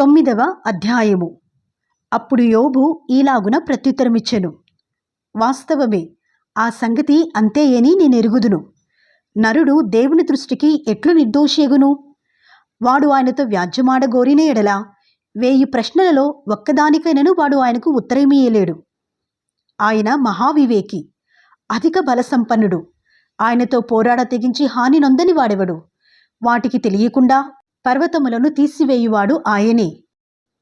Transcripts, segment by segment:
9వ అధ్యాయము. అప్పుడు యోబు ఈలాగున ప్రత్యుత్తరమిచ్చెను. వాస్తవమే, ఆ సంగతి అంతే అని నేనెరుగుదును. నరుడు దేవుని దృష్టికి ఎట్లు నిర్దోషియగును? వాడు ఆయనతో వ్యాజ్యమాడగోరిన ఎడల 1000 ప్రశ్నలలో ఒక్కదానికైనను వాడు ఆయనకు ఉత్తరమియ్యలేడు. ఆయన మహావివేకి, అధిక బలసంపన్నుడు. ఆయనతో పోరాడ తెగించి హాని నొందని వాడెవడు? వాటికి తెలియకుండా పర్వతములను తీసివేయువాడు ఆయనే.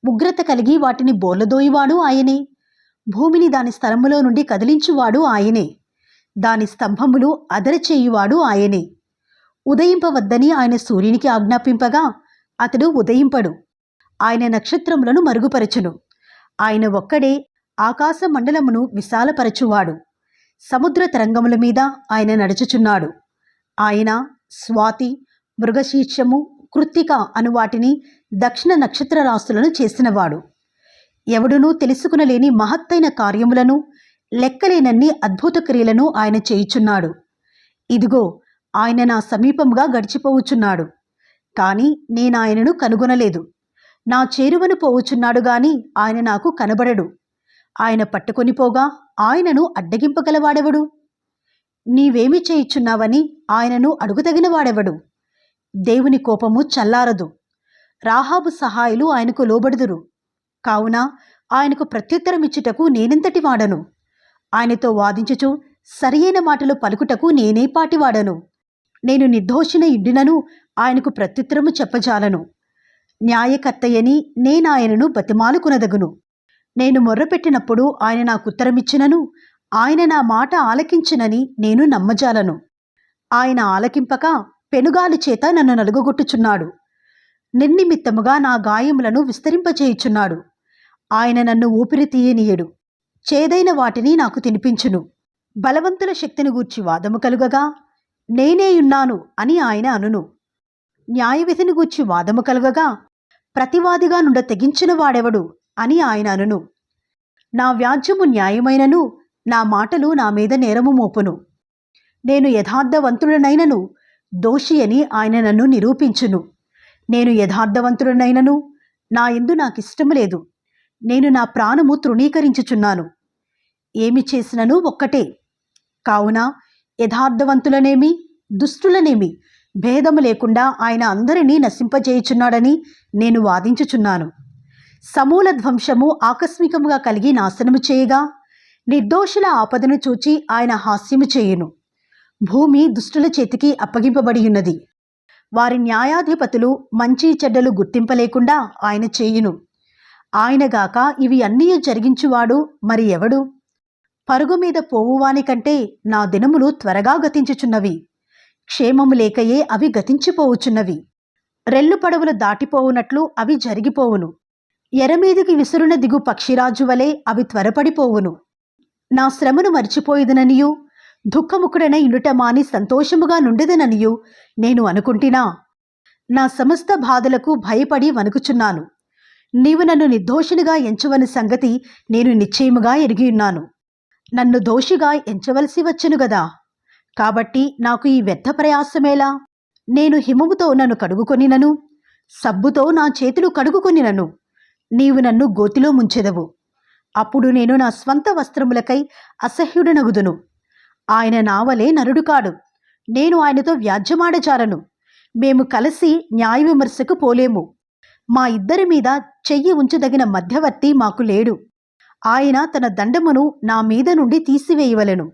ఉగ్రత కలిగి వాటిని బోర్లదోయువాడు ఆయనే. భూమిని దాని స్థలములో నుండి కదిలించువాడు ఆయనే. దాని స్తంభములు అదరచేయువాడు ఆయనే. ఉదయింపవద్దని ఆయన సూర్యునికి ఆజ్ఞాపింపగా అతడు ఉదయింపడు. ఆయన నక్షత్రములను మరుగుపరచును. ఆయన ఒక్కడే ఆకాశ మండలమును విశాలపరచువాడు. సముద్ర తరంగముల మీద ఆయన నడుచుచున్నాడు. ఆయన స్వాతి, మృగశీర్షము, కృత్తిక అను వాటిని దక్షిణ నక్షత్ర రాశులను చేసినవాడు. ఎవడునూ తెలుసుకునలేని మహత్తైన కార్యములను, లెక్కలేనన్ని అద్భుత క్రియలను ఆయన చేయుచున్నాడు. ఇదిగో, ఆయన నా సమీపంగా గడిచిపోవుచున్నాడు, కాని నేనాయనను కనుగొనలేదు. నా చేరువను పోవుచున్నాడు గాని ఆయన నాకు కనబడడు. ఆయన పట్టుకొని పోగా ఆయనను అడ్డగింపగలవాడెవడు? నీవేమి చేయుచున్నావని ఆయనను అడుగుతగిన వాడెవడు? దేవుని కోపము చల్లారదు. రాహాబు సహాయులు ఆయనకు లోబడుదురు. కావున ఆయనకు ప్రత్యుత్తరమిచ్చుటకు నేనెంతటి వాడను? ఆయనతో వాదించుచు సరియైన మాటలు పలుకుటకు నేనే పాటివాడను? నేను నిర్దోషిన ఇండినను ఆయనకు ప్రత్యుత్తరము చెప్పజాలను. న్యాయకర్తయని నేనాయనను బతిమాలుకునదగును. నేను మొర్రపెట్టినప్పుడు ఆయన నాకుత్తరమిచ్చినను ఆయన నా మాట ఆలకించునని నేను నమ్మజాలను. ఆయన ఆలకింపక పెనుగాలి చేత నన్ను నలుగగొట్టుచున్నాడు. నిర్నిమిత్తముగా నా గాయములను విస్తరింపచేయుచున్నాడు. ఆయన నన్ను ఊపిరి తీయనీయడు. చేదైన వాటిని నాకు తినిపించును. బలవంతుల శక్తిని గూర్చి వాదము కలుగగా నేనేయున్నాను అని ఆయన అనును. న్యాయవిధిని గూర్చి వాదము కలుగగా ప్రతివాదిగా నుండ తెగించిన వాడెవడు అని ఆయన అనును. నా వ్యాజ్యము న్యాయమైనను నా మాటలు నా మీద నేరము మోపును. నేను యథార్థవంతుడనైనను దోషి అని ఆయన నన్ను నిరూపించును. నేను యథార్థవంతుడనైనను నా యందు నాకిష్టము లేదు. నేను నా ప్రాణము తృణీకరించుచున్నాను. ఏమి చేసినను ఒక్కటే. కావున యథార్థవంతులనేమి దుష్టులనేమి భేదము లేకుండా ఆయన అందరినీ నశింపజేయుచున్నాడని నేను వాదించుచున్నాను. సమూల ధ్వంసము ఆకస్మికముగా కలిగి నాశనము చేయగా నిర్దోషుల ఆపదను చూచి ఆయన హాస్యము చేయును. భూమి దుష్టుల చేతికి అప్పగింపబడి ఉన్నది. వారి న్యాయాధిపతులు మంచి చెడ్డలు గుర్తింపలేకుండా ఆయన చేయును. ఆయనగాక ఇవి అన్నీ జరిగించువాడు మరి ఎవడు? పరుగు మీద పోవువాని కంటే నా దినములు త్వరగా గతించుచున్నవి. క్షేమము లేకయే అవి గతించిపోవుచున్నవి. రెల్లు పడవలు దాటిపోవునట్లు అవి జరిగిపోవును. ఎరమీదికి విసురున దిగు పక్షిరాజు వలె అవి త్వరపడిపోవును. నా శ్రమను మరిచిపోయిదననియు దుఃఖముఖుడనై ఇండుట మాని సంతోషముగా నుండెదననియు నేను అనుకుంటినా? నా సమస్త బాధలకు భయపడి వణుకుచున్నాను. నీవు నన్ను నిర్దోషినిగా ఎంచవని సంగతి నేను నిశ్చయముగా ఎరిగియున్నాను. నన్ను దోషిగా ఎంచవలసి వచ్చెను గదా. కాబట్టి నాకు ఈ వ్యర్థ ప్రయాసమేలా? నేను హిమముతో నన్ను కడుగుకొనినను, సబ్బుతో నా చేతులు కడుగుకొనినను నీవు నన్ను గోతిలో ముంచెదవు. అప్పుడు నేను నా స్వంత వస్త్రములకై అసహ్యుడనగుదును. ఆయన నావలే నరుడు కాడు. నేను ఆయనతో వ్యాజ్యమాడజాలను. మేము కలిసి న్యాయ విమర్శకు పోలేము. మా ఇద్దరి మీద చెయ్యి ఉంచదగిన మధ్యవర్తి మాకు లేడు. ఆయన తన దండమును నా మీద నుండి తీసివేయవలెను.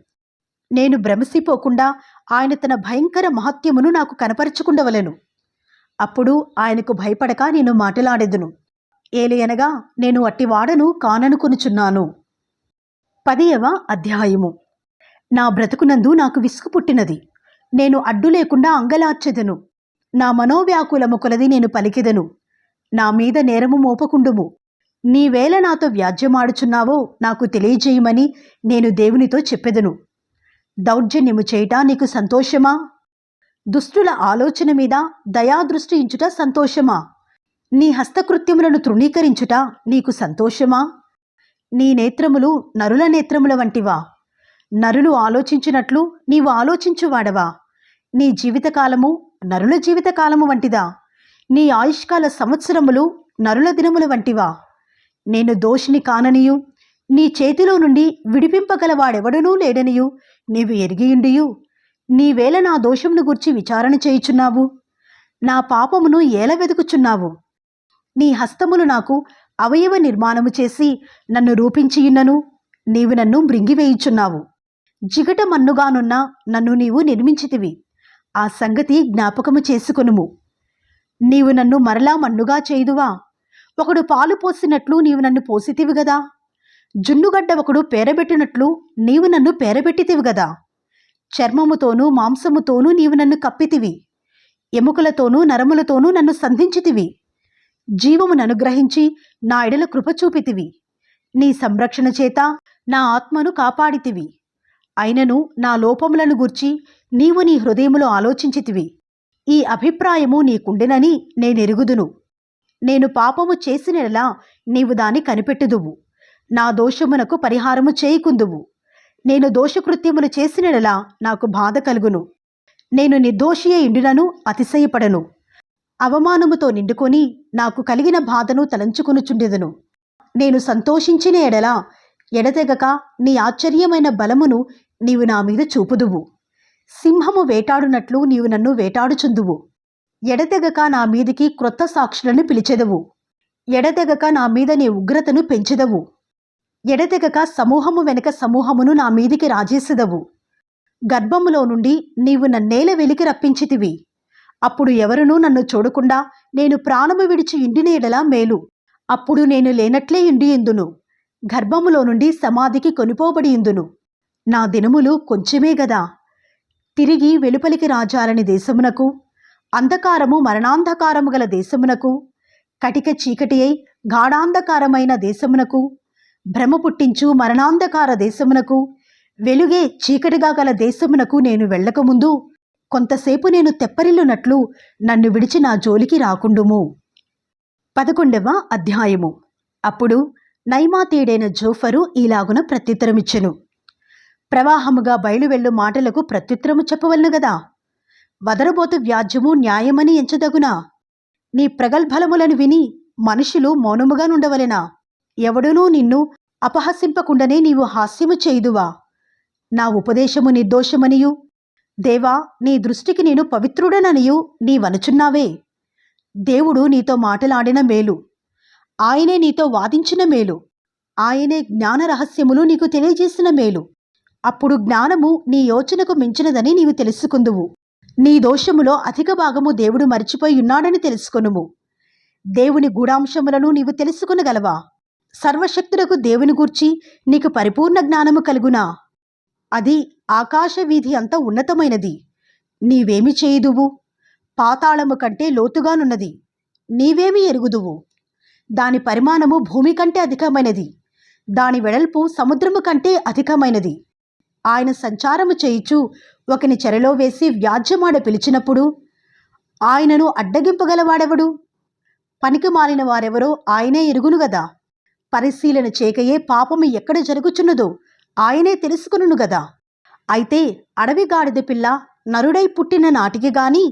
నేను భ్రమసిపోకుండా ఆయన తన భయంకర మహత్యమును నాకు కనపరచుకుండవలెను. అప్పుడు ఆయనకు భయపడక నేను మాటలాడెదను. ఏలయనగా నేను అట్టివాడను కాననుకొనుచున్నాను. 10వ అధ్యాయము. నా బ్రతుకునందు నాకు విసుగు పుట్టినది. నేను అడ్డు లేకుండా అంగలార్చెదను. నా మనోవ్యాకులము కొలది నేను పలికెదను. నా మీద నేరము మోపకుండుము. నీవేళ నాతో వ్యాజ్యమాడుచున్నావో నాకు తెలియజేయమని నేను దేవునితో చెప్పెదను. దౌర్జన్యము చేయుట నీకు సంతోషమా? దుష్టుల ఆలోచన మీద దయాదృష్టి ఇంచుట సంతోషమా? నీ హస్తకృత్యములను తృణీకరించుట నీకు సంతోషమా? నీ నేత్రములు నరుల నేత్రముల వంటివా? నరులు ఆలోచించినట్లు నీవు ఆలోచించువాడవా? నీ జీవితకాలము నరుల జీవితకాలము వంటిదా? నీ ఆయుష్కాల సంవత్సరములు నరుల దినముల వంటివా? నేను దోషిని కాననియు నీ చేతిలో నుండి విడిపింపగలవాడెవడనూ లేడనియు నీవు ఎరిగియుండియు నీవేళ నా దోషమును గూర్చి విచారణ చేయుచున్నావు? నా పాపమును ఏల వెతుకుచున్నావు? నీ హస్తములు నాకు అవయవ నిర్మాణము చేసి నన్ను రూపించియున్నను నీవు నన్ను మృంగివేయుచున్నావు. జిగట మన్నుగానున్న నన్ను నీవు నిర్మించితివి. ఆ సంగతి జ్ఞాపకము చేసుకొనుము. నీవు నన్ను మరలా మన్నుగా చేయుదువా? ఒకడు పాలు పోసినట్లు నీవు నన్ను పోసితివి గదా. జున్నుగడ్డ ఒకడు పేరబెట్టినట్లు నీవు నన్ను పేరబెట్టితివి గదా. చర్మముతోనూ మాంసముతోనూ నీవు నన్ను కప్పితివి. ఎముకలతోనూ నరములతోనూ నన్ను సంధించితివి. జీవమును అనుగ్రహించి నా ఎడల కృప చూపితివి. నీ సంరక్షణ చేత నా ఆత్మను కాపాడితివి. అయినను నా లోపములను గూర్చి నీవు నీ హృదయములో ఆలోచించితివి. ఈ అభిప్రాయము నీకుండెనని నేనెరుగుదును. నేను పాపము చేసినలా నీవు దాన్ని కనిపెట్టుదువు. నా దోషమునకు పరిహారము చేయకుందువు. నేను దోషకృత్యములు చేసినలా నాకు బాధ కలుగును. నేను నిర్దోషియే ఇండునను అతిశయపడను. అవమానముతో నిండుకొని నాకు కలిగిన బాధను తలంచుకొనుచుండెదను. నేను సంతోషించిన ఎడల ఎడతెగక నీ ఆశ్చర్యమైన బలమును నీవు నా మీద చూపుదువు. సింహము వేటాడునట్లు నీవు నన్ను వేటాడుచుందువు. ఎడతెగక నా మీదికి క్రొత్త సాక్షులను పిలిచెదవు. ఎడతెగక నా మీద నీ ఉగ్రతను పెంచెదవు. ఎడతెగక సమూహము వెనక సమూహమును నా మీదికి రాజేసెదవు. గర్భములో నుండి నీవు నన్నేల వెలికి రప్పించితివి. అప్పుడు ఎవరునూ నన్ను చూడకుండా నేను ప్రాణము విడిచి ఇండిన ఎడల మేలు. అప్పుడు నేను లేనట్లే ఇండియుందును. గర్భములో నుండి సమాధికి కొనిపోబడి ఇందును. నా దినములు కొంచెమే గదా. తిరిగి వెలుపలికి రాజాలని దేశమునకు, అంధకారము మరణాంధకారము గల దేశమునకు, కటిక చీకటి అయి గాఢాంధకారమైన దేశమునకు, భ్రమ పుట్టించు మరణాంధకార దేశమునకు, వెలుగే చీకటిగా గల దేశమునకు నేను వెళ్ళకముందు కొంతసేపు నేను తెప్పరిల్లునట్లు నన్ను విడిచి నా జోలికి రాకుండుము. 11వ అధ్యాయము. అప్పుడు నైమాతీయుడైన జోఫరు ఈలాగున ప్రత్యుత్తరమిచ్చెను. ప్రవాహముగా బయలువెళ్ళు మాటలకు ప్రత్యుత్తరము చెప్పవలను గదా. వదరబోతు వ్యాజ్యము న్యాయమని ఎంచదగునా? నీ ప్రగల్భలములను విని మనుషులు మౌనముగా నుండవలెనా? ఎవడునూ నిన్ను అపహసింపకుండానే నీవు హాస్యము చేయుదువా? నా ఉపదేశము నిర్దోషమనియు దేవా నీ దృష్టికి నేను పవిత్రుడననియు నీవనుచున్నావే. దేవుడు నీతో మాటలాడిన మేలు, ఆయనే నీతో వాదించిన మేలు, ఆయనే జ్ఞాన రహస్యములు నీకు తెలియజేసిన మేలు. అప్పుడు జ్ఞానము నీ యోచనకు మించినదని నీవు తెలుసుకుందువు. నీ దోషములో అధిక భాగము దేవుడు మరిచిపోయి ఉన్నాడని తెలుసుకొనుము. దేవుని గూఢాంశములను నీవు తెలుసుకొనగలవా? సర్వశక్తులకు దేవుని గూర్చి నీకు పరిపూర్ణ జ్ఞానము కలుగునా? అది ఆకాశ వీధి అంత ఉన్నతమైనది. నీవేమి చేయుదువు? పాతాళము కంటే లోతుగానున్నది. నీవేమి ఎరుగుదువు? దాని పరిమాణము భూమి కంటే అధికమైనది. దాని వెడల్పు సముద్రము కంటే అధికమైనది. ఆయన సంచారము చేయుచు ఒకని చెరలో వేసి వ్యాజ్యమాడ పిలిచినప్పుడు ఆయనను అడ్డగింపగలవాడెవడు? పనికి మాలిన వారెవరో ఆయనే ఎరుగును గదా. పరిశీలన చేయకయే పాపము ఎక్కడ జరుగుచున్నదో ఆయనే తెలుసుకును గదా. అయితే అడవి గాడిద పిల్ల నరుడై పుట్టిన నాటికి గాని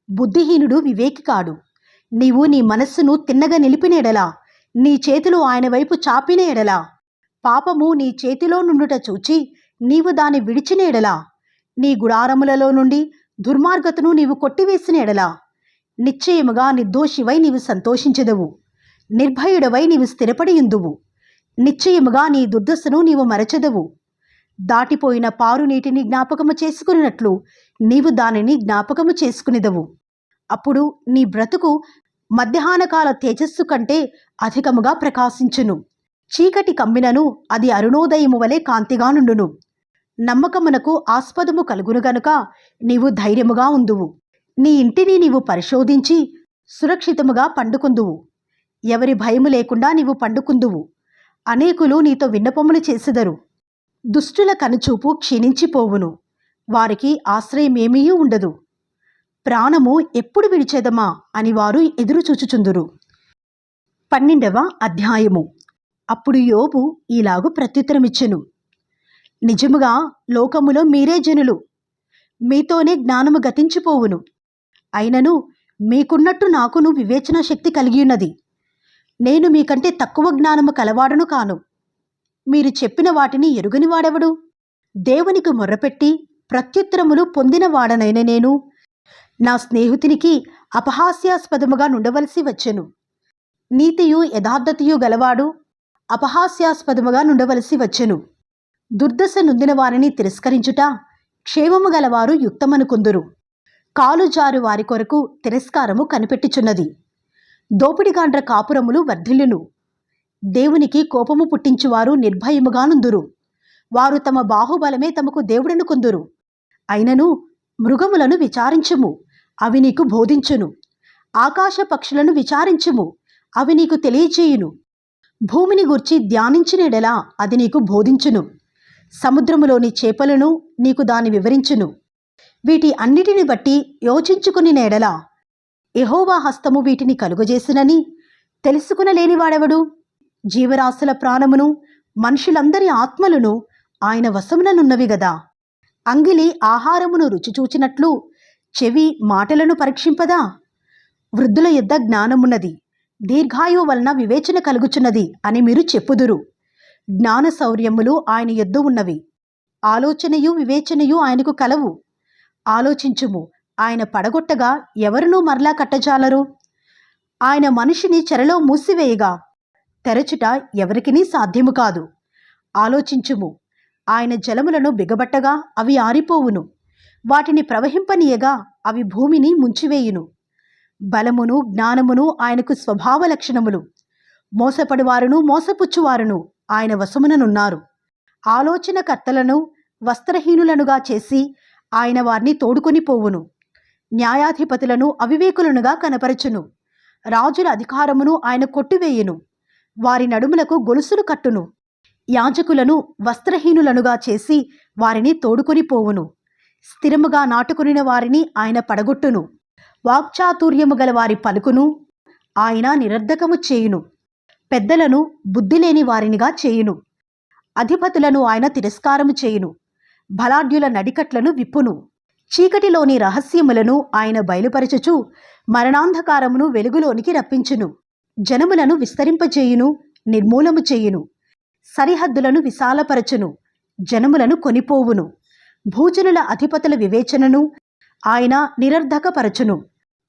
బుద్ధిహీనుడు వివేకి కాడు. నీవు నీ మనస్సును తిన్నగా నిలిపిన ఎడలా, నీ చేతులు ఆయన వైపు చాపిన ఎడలా, పాపము నీ చేతిలో నుండుట చూచి నీవు దాన్ని విడిచిన ఎడలా, నీ గుడారములలో నుండి దుర్మార్గతను నీవు కొట్టివేసిన ఎడలా, నిశ్చయముగా నిర్దోషివై నీవు సంతోషించెదవు. నిర్భయుడవై నీవు స్థిరపడియుందువు. నిశ్చయముగా నీ దుర్దశను నీవు మరచెదవు. దాటిపోయిన పారు నీటిని జ్ఞాపకము చేసుకున్నట్లు నీవు దానిని జ్ఞాపకము చేసుకునేదవు. అప్పుడు నీ బ్రతుకు మధ్యాహ్నకాల తేజస్సు కంటే అధికముగా ప్రకాశించును. చీకటి కమ్మినను అది అరుణోదయము వలె కాంతిగా నుండును. నమ్మకమునకు ఆస్పదము కలుగును గనుక నీవు ధైర్యముగా ఉందువు. నీ ఇంటిని నీవు పరిశోధించి సురక్షితముగా పండుకుందువు. ఎవరి భయము లేకుండా నీవు పండుకుందువు. అనేకులు నీతో విన్నపములు చేసెదరు. దుష్టుల కనుచూపు క్షీణించిపోవును. వారికి ఆశ్రయమేమీ ఉండదు. ప్రాణము ఎప్పుడు విడిచేదమా అని వారు ఎదురుచూచుచుందురు. 12వ అధ్యాయము. అప్పుడు యోబు ఈలాగు ప్రత్యుత్తరమిచ్చెను. నిజముగా లోకములో మీరే జనులు, మీతోనే జ్ఞానము గతించిపోవును. అయినను మీకున్నట్టు నాకును వివేచన శక్తి కలిగియున్నది. నేను మీకంటే తక్కువ జ్ఞానము కలవాడను కాను. మీరు చెప్పిన వాటిని ఎరుగని వాడెవడు? దేవునికి మొర్రపెట్టి ప్రత్యుత్తరములు పొందినవాడనైన నేను నా స్నేహితునికి అపహాస్యాస్పదముగా నుండవలసి వచ్చెను. నీతియు యథార్థతయు గలవాడు అపహాస్యాస్పదముగా నుండవలసి వచ్చెను. దుర్దశ నొందిన వారిని తిరస్కరించుట క్షేమము గలవారు యుక్తమనుకుందురు. కాలు జారు వారి కొరకు తిరస్కారము కనిపెట్టుచున్నది. దోపిడిగాండ్ర కాపురములు వర్ధిల్లును. దేవునికి కోపము పుట్టించువారు నిర్భయముగా నుందురు. వారు తమ బాహుబలమే తమకు దేవుడనుకుందురు. అయినను మృగములను విచారించుము, అవి నీకు బోధించును. ఆకాశ పక్షులను విచారించుము, అవి నీకు తెలియచేయును. భూమిని గూర్చి ధ్యానించిన ఎడల అది నీకు బోధించును. సముద్రములోని చేపలను నీకు దాని వివరించును. వీటి అన్నిటిని బట్టి యోచించుకుని ఎడల యెహోవా హస్తము వీటిని కలుగజేసినని తెలుసుకునలేనివాడెవడు? జీవరాశుల ప్రాణమును మనుషులందరి ఆత్మలను ఆయన వశముననున్నవి గదా. అంగిలి ఆహారమును రుచి చూచినట్లు చెవి మాటలను పరీక్షింపదా? వృద్ధుల యొద్ద జ్ఞానమున్నది, దీర్ఘాయువు వలన వివేచన కలుగుచున్నది అని మీరు చెప్పుదురు. జ్ఞాన శౌర్యములు ఆయన యొద్ద ఉన్నవి, ఆలోచనయు వివేచనయు ఆయనకు కలవు. ఆలోచించుము, ఆయన పడగొట్టగా ఎవరునూ మరలా కట్టజాలరు. ఆయన మనిషిని చెరలో మూసివేయగా తెరచుట ఎవరికినీ సాధ్యము కాదు. ఆలోచించుము, ఆయన జలములను బిగబట్టగా అవి ఆరిపోవును. వాటిని ప్రవహింపనీయగా అవి భూమిని ముంచివేయును. బలమును జ్ఞానమును ఆయనకు స్వభావ లక్షణములు. మోసపడివారును మోసపుచ్చువారును ఆయన వశముననున్నారు. ఆలోచనకర్తలను వస్త్రహీనులనుగా చేసి ఆయన వారిని తోడుకొని పోవును. న్యాయాధిపతులను అవివేకులనుగా కనపరచును. రాజుల అధికారమును ఆయన కొట్టివేయును. వారి నడుములకు గొలుసులు కట్టును. యాజకులను వస్త్రహీనులనుగా చేసి వారిని తోడుకొని పోవును. స్థిరముగా నాటుకునిన వారిని ఆయన పడగొట్టును. వాక్చాతుర్యము గల వారి పలుకును ఆయన నిరర్ధకము చేయును. పెద్దలను బుద్ధిలేని వారినిగా చేయును. అధిపతులను ఆయన తిరస్కారము చేయును. బలాఢ్యుల నడికట్లను విప్పును. చీకటిలోని రహస్యములను ఆయన బయలుపరచుచు మరణాంధకారమును వెలుగులోనికి రప్పించును. జనములను విస్తరింపచేయును, నిర్మూలము చేయును. సరిహద్దులను విశాలపరచును, జనములను కొనిపోవును. భూజనుల అధిపతుల వివేచనను ఆయన నిరర్ధకపరచును.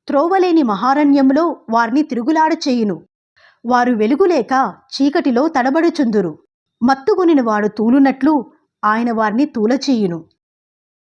త్రోవలేని మహారణ్యములో వారిని తిరుగులాడ చేయును. వారు వెలుగులేక చీకటిలో తడబడుచుందురు. మత్తుగొనిన వాడు తూలునట్లు ఆయన వారిని తూలచేయును.